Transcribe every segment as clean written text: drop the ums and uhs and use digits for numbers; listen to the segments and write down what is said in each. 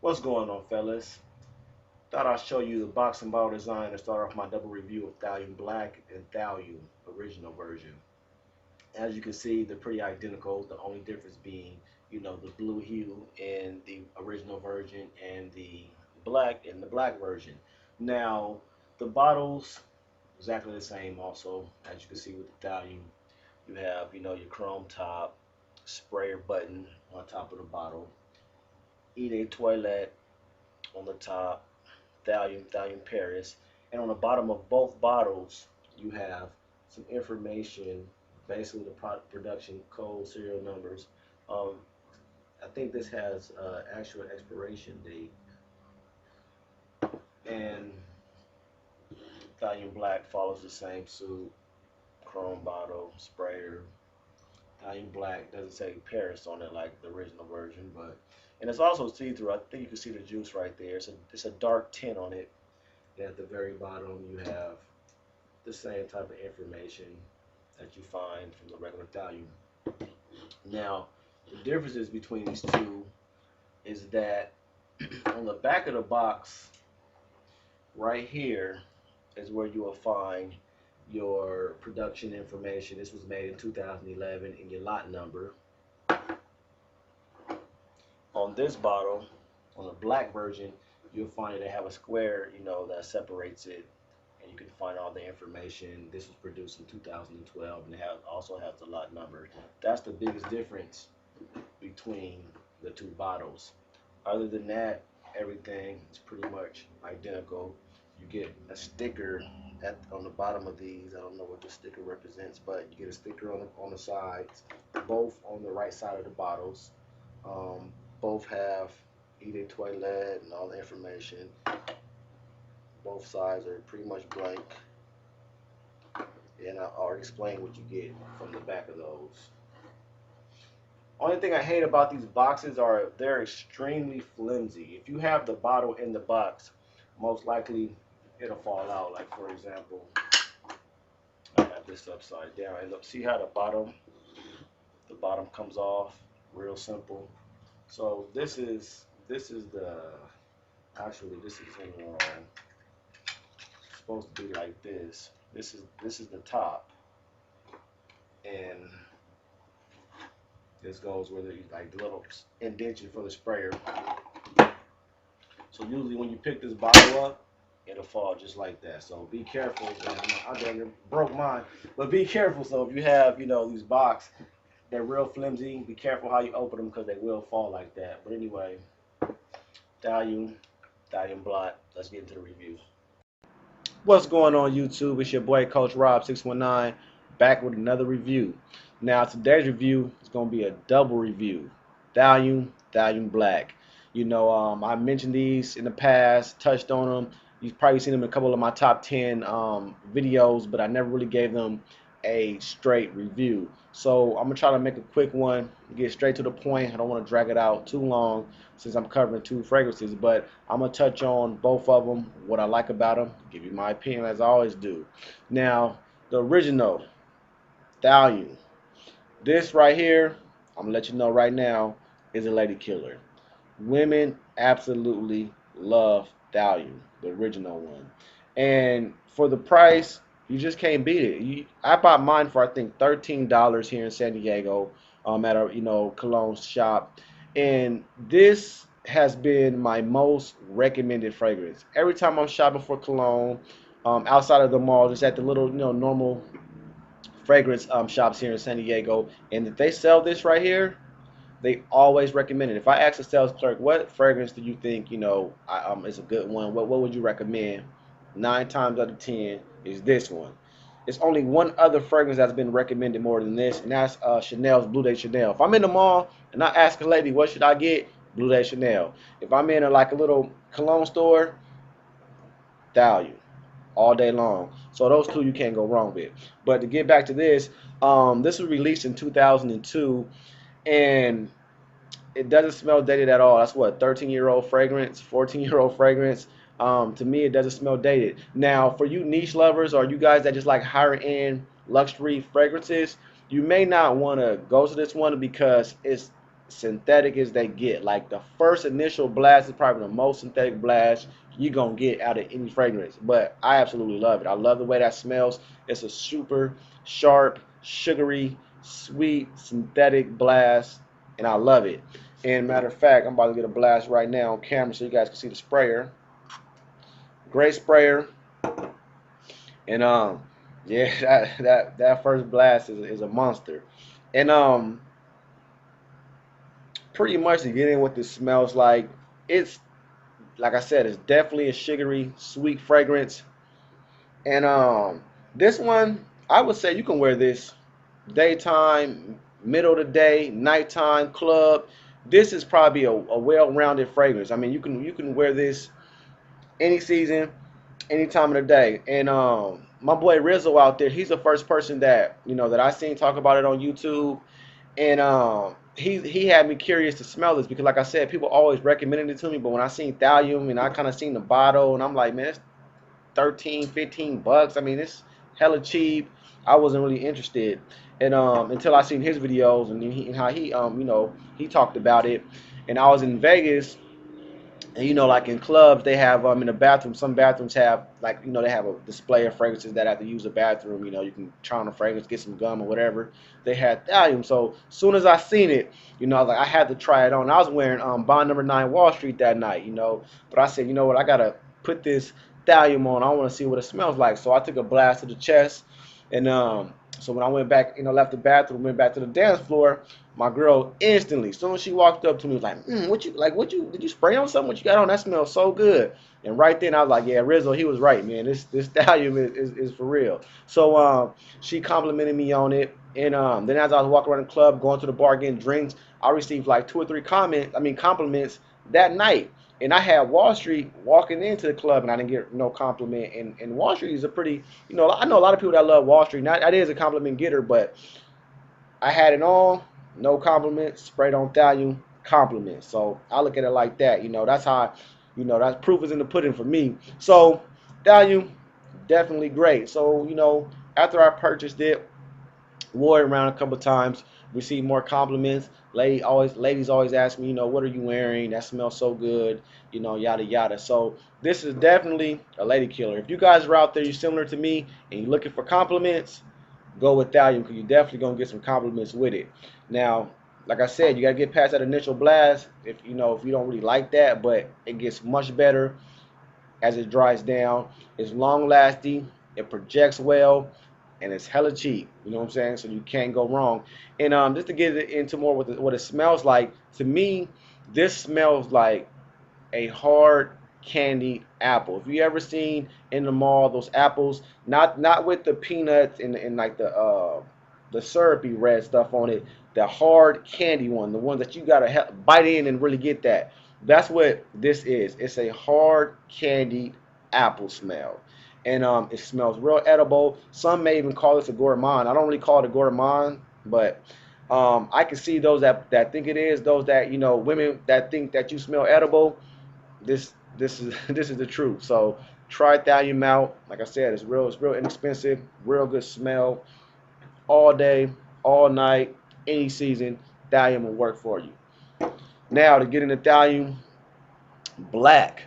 What's going on, fellas? Thought I'd show you the box and bottle design and start off my double review of Thallium Black and Thallium original version. As you can see, they're pretty identical. The only difference being, the blue hue in the original version and the black in the black version. Now, the bottles exactly the same. Also, as you can see with the Thallium, you have your chrome top, sprayer button on top of the bottle, eat a toilet on the top, Thallium Paris, and on the bottom of both bottles you have some information, basically the product production code, serial numbers. Um, I think this has actual expiration date, and Thallium Black follows the same suit, chrome bottle, sprayer. Thallium Black doesn't say Paris on it like the original version, but and it's also see-through. I think you can see the juice right there. It's a dark tint on it. And at the very bottom, you have the same type of information that you find from the regular Thallium. Now, the differences between these two is that on the back of the box, right here, is where you will find your production information. This was made in 2011 and your lot number. On this bottle, on the black version, you'll find they have a square, that separates it, and you can find all the information. This was produced in 2012, and it also has the lot number. That's the biggest difference between the two bottles. Other than that, everything is pretty much identical. You get a sticker on the bottom of these. I don't know what the sticker represents, but you get a sticker on the sides, both on the right side of the bottles. Both have eat a toilet and all the information. Both sides are pretty much blank, and I'll already explain what you get from the back of those. Only thing I hate about these boxes are they're extremely flimsy. If you have the bottle in the box, most likely it'll fall out. Like for example, I got this upside down, and look, see how the bottom comes off, real simple. So this is the actually this is in wrong. It's supposed to be like this. This is the top, and this goes where there's like the little indentation for the sprayer. So usually when you pick this bottle up, it'll fall just like that. So be careful. I done broke mine, but be careful. So if you have these box, they're real flimsy. Be careful how you open them because they will fall like that. But anyway, Thallium Black. Let's get into the review. What's going on YouTube? It's your boy Coach Rob 619 back with another review. Now today's review is going to be a double review. Thallium Black. I mentioned these in the past, touched on them. You've probably seen them in a couple of my top 10 videos, but I never really gave them a straight review. So I'm gonna try to make a quick one, get straight to the point. I don't want to drag it out too long since I'm covering two fragrances, but I'm gonna touch on both of them, what I like about them, give you my opinion as I always do. Now, the original Thallium, this right here, I'm gonna let you know right now, is a lady killer. Women absolutely love Thallium, the original one, and for the price, you just can't beat it. I bought mine for I think $13 here in San Diego, at a cologne shop, and this has been my most recommended fragrance. Every time I'm shopping for cologne, outside of the mall, just at the little normal fragrance shops here in San Diego, and if they sell this right here, they always recommend it. If I ask a sales clerk, what fragrance do you think is a good one? What would you recommend? 9 times out of 10 is this one. There's only one other fragrance that's been recommended more than this, and that's Chanel's Bleu de Chanel. If I'm in the mall and I ask a lady, what should I get? Bleu de Chanel. If I'm in like a little cologne store, Thallium all day long. So those two you can't go wrong with. But to get back to this, this was released in 2002, and it doesn't smell dated at all. That's what, 13-year-old fragrance, 14-year-old fragrance. To me, it doesn't smell dated. Now, for you niche lovers or you guys that just like higher end luxury fragrances, you may not want to go to this one because it's synthetic as they get. Like the first initial blast is probably the most synthetic blast you're gonna get out of any fragrance. But I absolutely love it. I love the way that smells. It's a super sharp, sugary, sweet, synthetic blast, and I love it. And matter of fact, I'm about to get a blast right now on camera so you guys can see the sprayer. Great sprayer. And yeah, that first blast is a monster. And pretty much to get in what this smells like, it's like I said, it's definitely a sugary, sweet fragrance. And this one, I would say you can wear this daytime, middle of the day, nighttime, club. This is probably a well-rounded fragrance. I mean, you can wear this any season, any time of the day. And my boy Rizzo out there, he's the first person that that I seen talk about it on YouTube. And he had me curious to smell this because, like I said, people always recommended it to me. But when I seen Thallium and I kind of seen the bottle, and I'm like, man, it's 13, 15 bucks. I mean, it's hella cheap. I wasn't really interested. And until I seen his videos and how he he talked about it. And I was in Vegas, and like in clubs, they have in the bathroom. Some bathrooms have like they have a display of fragrances that have to use a bathroom. You can try on a fragrance, get some gum or whatever. They had Thallium. So as soon as I seen it, I was like, I had to try it on. I was wearing Bond Number 9 Wall Street that night. But I said, you know what, I gotta put this Thallium on. I want to see what it smells like. So I took a blast to the chest, and so when I went back, left the bathroom, went back to the dance floor, my girl instantly, as soon as she walked up to me, was like, did you spray on something? What you got on? That smells so good. And right then I was like, yeah, Rizzo, he was right, man. This Thallium is for real. So she complimented me on it. And then as I was walking around the club, going to the bar, getting drinks, I received like 2 or 3 compliments that night. And I had Wall Street walking into the club, and I didn't get no compliment. And Wall Street is a pretty, I know a lot of people that love Wall Street. That is a compliment getter, but I had it on, no compliments, sprayed on Thallium, compliments. So I look at it like that. That's how, that's proof is in the pudding for me. So Thallium, definitely great. So, after I purchased it, wore it around a couple times, received more compliments. Ladies always ask me, what are you wearing? That smells so good, yada yada. So this is definitely a lady killer. If you guys are out there, you're similar to me, and you're looking for compliments, go with Thallium because you're definitely gonna get some compliments with it. Now, like I said, you gotta get past that initial blast. If you don't really like that, but it gets much better as it dries down. It's long lasting. It projects well, and it's hella cheap. You know what I'm saying? So you can't go wrong. And just to get into more what it smells like, to me, this smells like a hard candied apple. If you ever seen in the mall those apples, not with the peanuts and like the syrupy red stuff on it, the hard candy one, the one that you gotta bite in and really get that. That's what this is. It's a hard candied apple smell. And it smells real edible. Some may even call this a gourmand. I don't really call it a gourmand, but I can see those that think it is. Those that women that think that you smell edible. This is this is the truth. So try Thallium out. Like I said, it's real inexpensive, real good smell. All day, all night, any season, Thallium will work for you. Now to get into Thallium Black.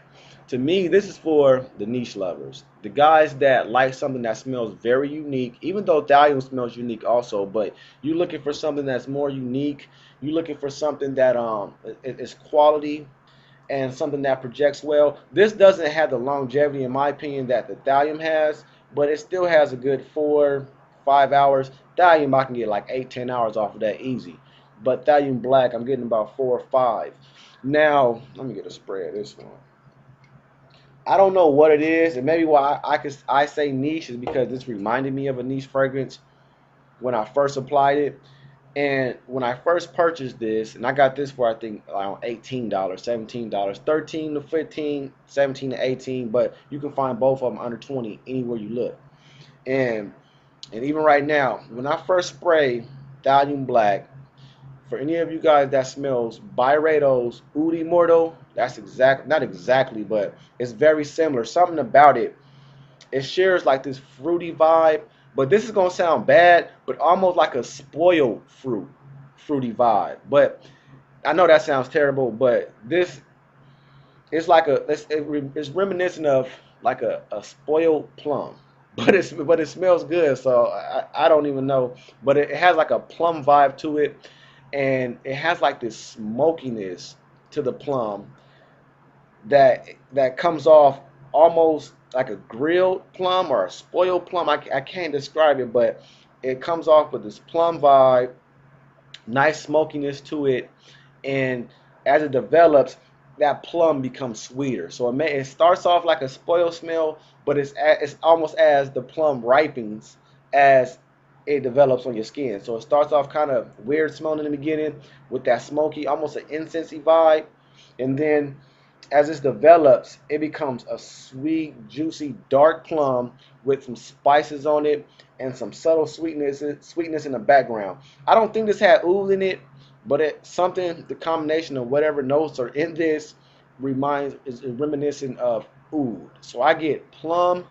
To me, this is for the niche lovers, the guys that like something that smells very unique. Even though Thallium smells unique also, but you're looking for something that's more unique. You're looking for something that is quality and something that projects well. This doesn't have the longevity, in my opinion, that the Thallium has, but it still has a good 4-5 hours. Thallium, I can get like 8-10 hours off of that easy. But Thallium Black, I'm getting about 4 or 5. Now, let me get a spray of this one. I don't know what it is, and maybe why I say niche is because this reminded me of a niche fragrance when I first applied it. And when I first purchased this, and I got this for I think around $18, $17, 13 to 15, 17 to 18, but you can find both of them under 20 anywhere you look. And even right now, when I first spray Thallium Black, for any of you guys that smells Byredo's Udi Morto, that's not exactly, but it's very similar. Something about it, it shares like this fruity vibe, but this is gonna sound bad, but almost like a spoiled fruity vibe. But I know that sounds terrible, but this it's like it's reminiscent of like a spoiled plum, but it smells good. So I don't even know, but it has like a plum vibe to it, and it has like this smokiness to the plum that comes off almost like a grilled plum or a spoiled plum. I can't describe it, but it comes off with this plum vibe, nice smokiness to it, and as it develops, that plum becomes sweeter. So it starts off like a spoiled smell, but it's almost as the plum ripens as it develops on your skin. So it starts off kind of weird smelling in the beginning with that smoky, almost an incensey vibe, and then as this develops, it becomes a sweet, juicy, dark plum with some spices on it and some subtle sweetness in the background. I don't think this had oud in it, but it's something, the combination of whatever notes are in this is reminiscent of oud. So I get plum,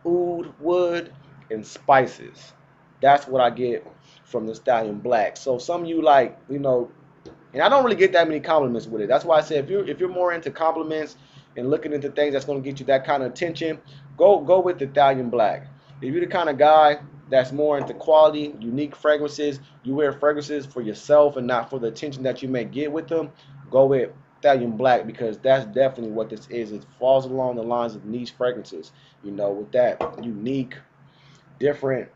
oud, wood, and spices. That's what I get from the Stallion Black. So some of you like, and I don't really get that many compliments with it. That's why I say if you're more into compliments and looking into things that's going to get you that kind of attention, go with the Thallium Black. If you're the kind of guy that's more into quality, unique fragrances, you wear fragrances for yourself and not for the attention that you may get with them, go with Thallium Black because that's definitely what this is. It falls along the lines of niche fragrances, with that unique, different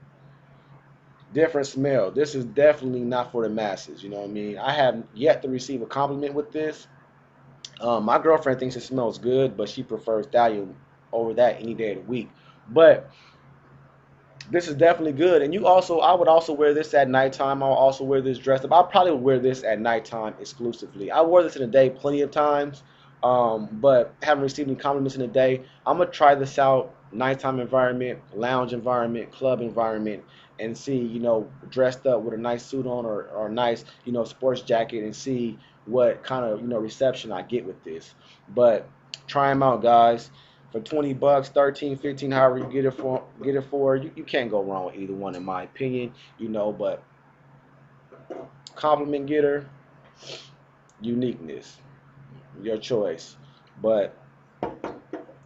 smell. This is definitely not for the masses. You know what I mean? I have yet to receive a compliment with this. My girlfriend thinks it smells good, but she prefers Thallium over that any day of the week. But this is definitely good. And I would also wear this at nighttime. I'll also wear this dressed up. I'll probably wear this at nighttime exclusively. I wore this in the day plenty of times, but haven't received any compliments in the day. I'm gonna try this out, nighttime environment, lounge environment, club environment, and see, dressed up with a nice suit on or a nice, sports jacket, and see what kind of, reception I get with this. But try them out, guys, for 20 bucks, 13, 15, however you get it for, you can't go wrong with either one in my opinion, but compliment getter, uniqueness, your choice. But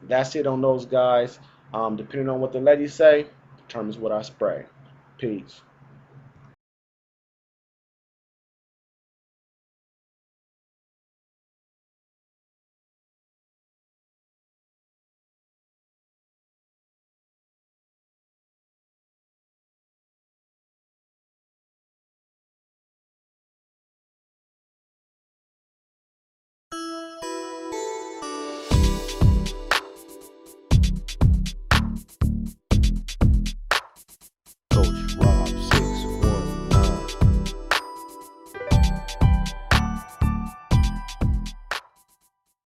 that's it on those guys. Depending on what the ladies say, determines what I spray. Peace.